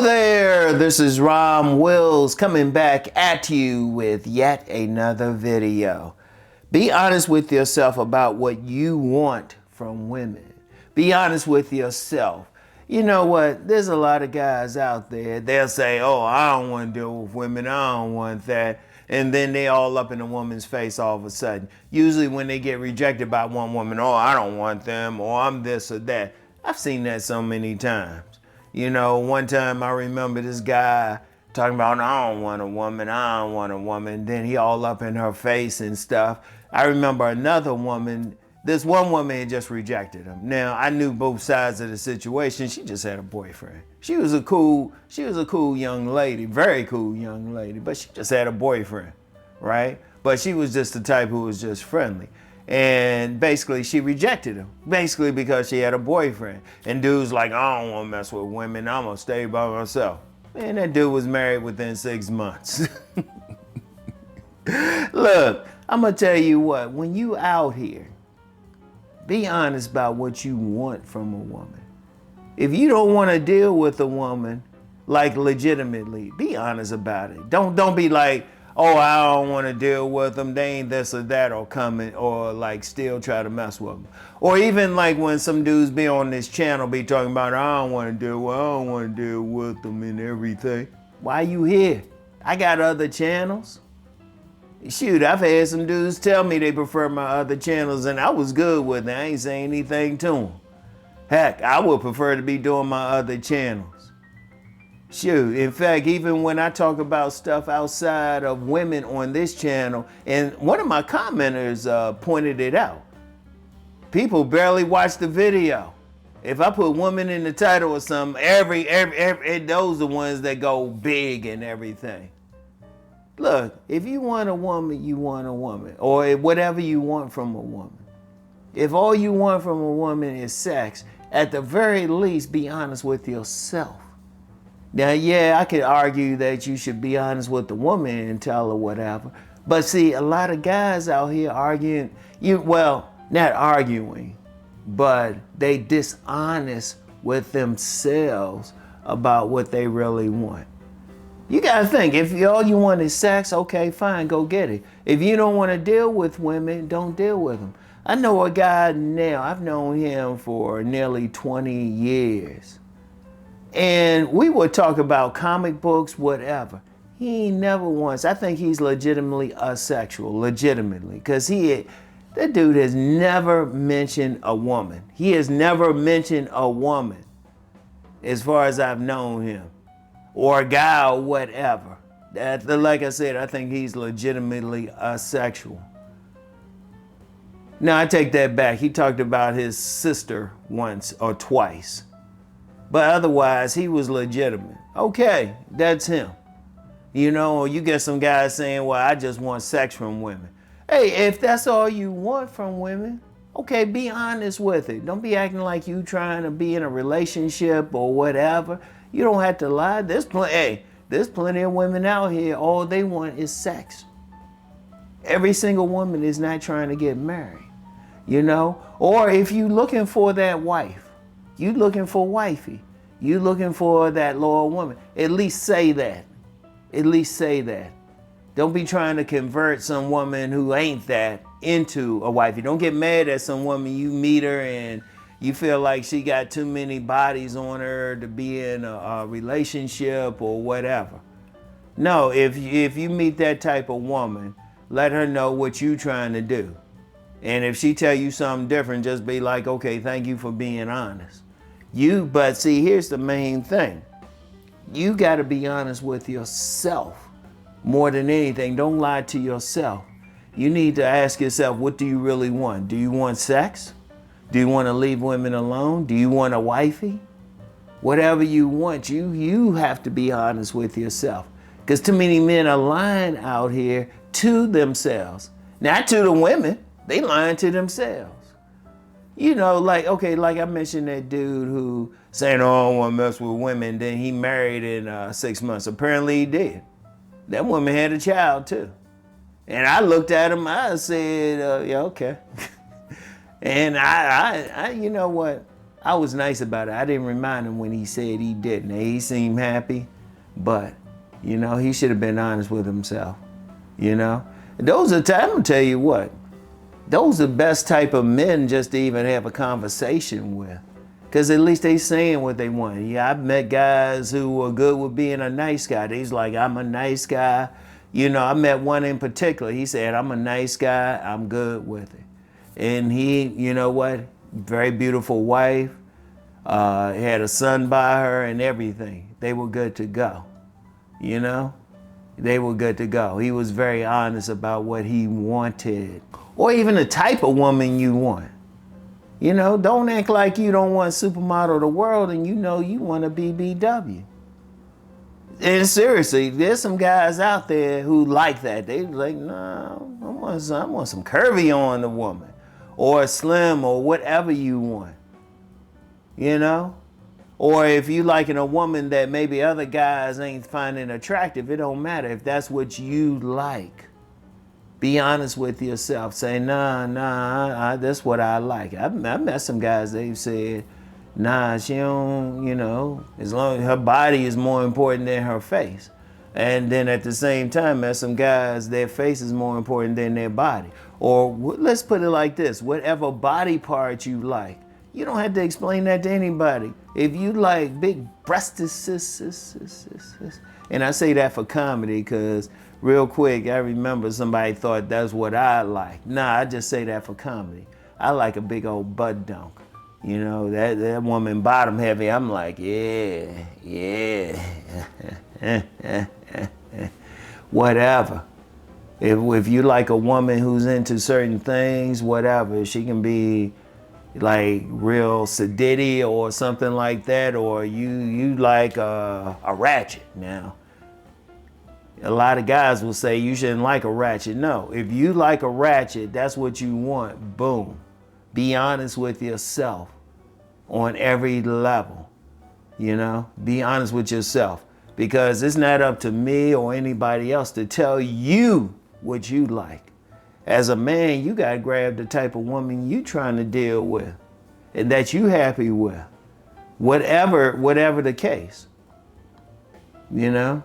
There, this is Rom Wills coming back at you with yet another video. Be honest with yourself about what you want from women. Be honest with yourself. You know what? There's a lot of guys out there, they'll say, oh, I don't want to deal with women, I don't want that. And then they all up in a woman's face all of a sudden. Usually when they get rejected by one woman, oh, I don't want them, or I'm this or that. I've seen that so many times. You know, one time I remember this guy talking about, I don't want a woman, I don't want a woman. Then he all up in her face and stuff. I remember another woman, this one woman had just rejected him. Now, I knew both sides of the situation. She just had a boyfriend. She was a cool young lady, very cool young lady, but she just had a boyfriend, right? But she was just the type who was just friendly. And basically she rejected him, basically because she had a boyfriend. And dude's like, I don't want to mess with women, I'm gonna stay by myself. Man, that dude was married within 6 months. Look, I'm gonna tell you what, when you out here, be honest about what you want from a woman. If you don't want to deal with a woman, like legitimately, be honest about it. Don't be like, oh, I don't want to deal with them, they ain't this or that, or coming, or like still try to mess with them. Or even like when some dudes be on this channel be talking about, I don't want to deal with them and everything. Why you here? I got other channels. Shoot, I've had some dudes tell me they prefer my other channels and I was good with it. I ain't saying anything to them. Heck, I would prefer to be doing my other channels. Shoot, in fact, even when I talk about stuff outside of women on this channel, and one of my commenters pointed it out, people barely watch the video. If I put woman in the title or something, every those are the ones that go big and everything. Look, if you want a woman, you want a woman, or whatever you want from a woman. If all you want from a woman is sex, at the very least, be honest with yourself. Now, yeah, I could argue that you should be honest with the woman and tell her whatever. But see, a lot of guys out here arguing, not arguing, but they dishonest with themselves about what they really want. You gotta think, if all you want is sex, okay, fine, go get it. If you don't wanna deal with women, don't deal with them. I know a guy now, I've known him for nearly 20 years. And we would talk about comic books, whatever. He ain't never once, I think he's legitimately asexual, legitimately. Because that dude has never mentioned a woman. He has never mentioned a woman as far as I've known him. Or a guy or whatever. Like I said, I think he's legitimately asexual. Now I take that back. He talked about his sister once or twice. But otherwise, he was legitimate. Okay, that's him. You know, you get some guys saying, well, I just want sex from women. Hey, if that's all you want from women, okay, be honest with it. Don't be acting like you trying to be in a relationship or whatever. You don't have to lie. There's plenty of women out here, all they want is sex. Every single woman is not trying to get married, you know? Or if you looking for that wife, you looking for wifey, you looking for that loyal woman, at least say that. At least say that. Don't be trying to convert some woman who ain't that into a wifey. Don't get mad at some woman, you meet her and you feel like she got too many bodies on her to be in a relationship or whatever. No, if you meet that type of woman, let her know what you trying to do. And if she tell you something different, just be like, okay, thank you for being honest. But see, here's the main thing. You gotta be honest with yourself more than anything. Don't lie to yourself. You need to ask yourself, what do you really want? Do you want sex? Do you want to leave women alone? Do you want a wifey? Whatever you want, you have to be honest with yourself. Because too many men are lying out here to themselves. Not to the women, they lying to themselves. You know, like I mentioned that dude who saying, oh, I don't want to mess with women, then he married in 6 months. Apparently he did. That woman had a child too. And I looked at him, I said, yeah, okay. And I you know what? I was nice about it. I didn't remind him when he said he didn't. He seemed happy, but, you know, he should have been honest with himself, you know? Those are, I'm gonna tell you what, those are the best type of men just to even have a conversation with. Because at least they saying what they want. Yeah, I've met guys who were good with being a nice guy. He's like, I'm a nice guy. You know, I met one in particular. He said, I'm a nice guy. I'm good with it. And he, you know what? Very beautiful wife. Had a son by her and everything. They were good to go. You know? They were good to go. He was very honest about what he wanted. Or even the type of woman you want. You know, don't act like you don't want supermodel of the world and you know you want a BBW. And seriously, there's some guys out there who like that. They like, no, I want some curvy on the woman. Or slim or whatever you want. You know? Or if you liking a woman that maybe other guys ain't finding attractive, it don't matter if that's what you like. Be honest with yourself. Say, nah, that's what I like. I met some guys, they've said, nah, she don't, you know, as long as her body is more important than her face. And then at the same time, met some guys, their face is more important than their body. Or let's put it like this, whatever body part you like, you don't have to explain that to anybody. If you like big breasts, and I say that for comedy because real quick, I remember somebody thought that's what I like. Nah, I just say that for comedy. I like a big old butt dunk. You know, that woman bottom heavy, I'm like, yeah. Whatever. If you like a woman who's into certain things, whatever, she can be like real sedity or something like that, or you like a ratchet. Now, a lot of guys will say you shouldn't like a ratchet. No, if you like a ratchet, that's what you want, boom. Be honest with yourself on every level, you know? Be honest with yourself because it's not up to me or anybody else to tell you what you like. As a man, you gotta grab the type of woman you trying to deal with and that you happy with, whatever the case, you know?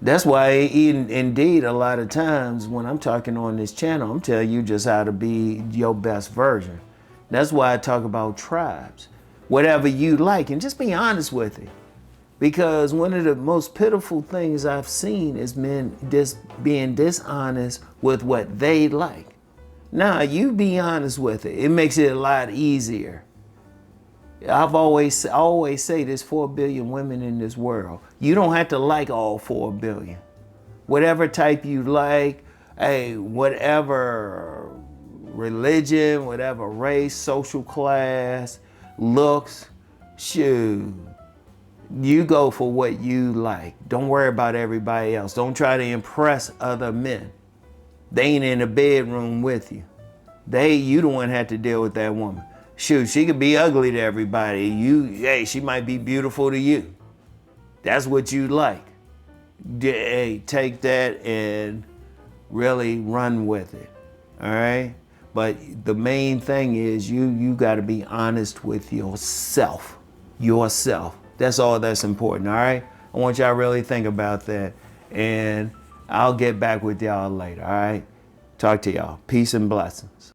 That's why indeed a lot of times when I'm talking on this channel, I'm telling you just how to be your best version. That's why I talk about tribes, whatever you like, and just be honest with it. Because one of the most pitiful things I've seen is men being dishonest with what they like. Nah, you be honest with it. It makes it a lot easier. I always say there's 4 billion women in this world. You don't have to like all 4 billion. Whatever type you like, hey, whatever religion, whatever race, social class, looks, shoot. You go for what you like. Don't worry about everybody else. Don't try to impress other men. They ain't in the bedroom with you. You the one had to deal with that woman. Shoot, she could be ugly to everybody. Hey, she might be beautiful to you. That's what you like. Hey, take that and really run with it. All right? But the main thing is you got to be honest with yourself. That's all that's important, all right? I want y'all to really think about that. And I'll get back with y'all later, all right? Talk to y'all. Peace and blessings.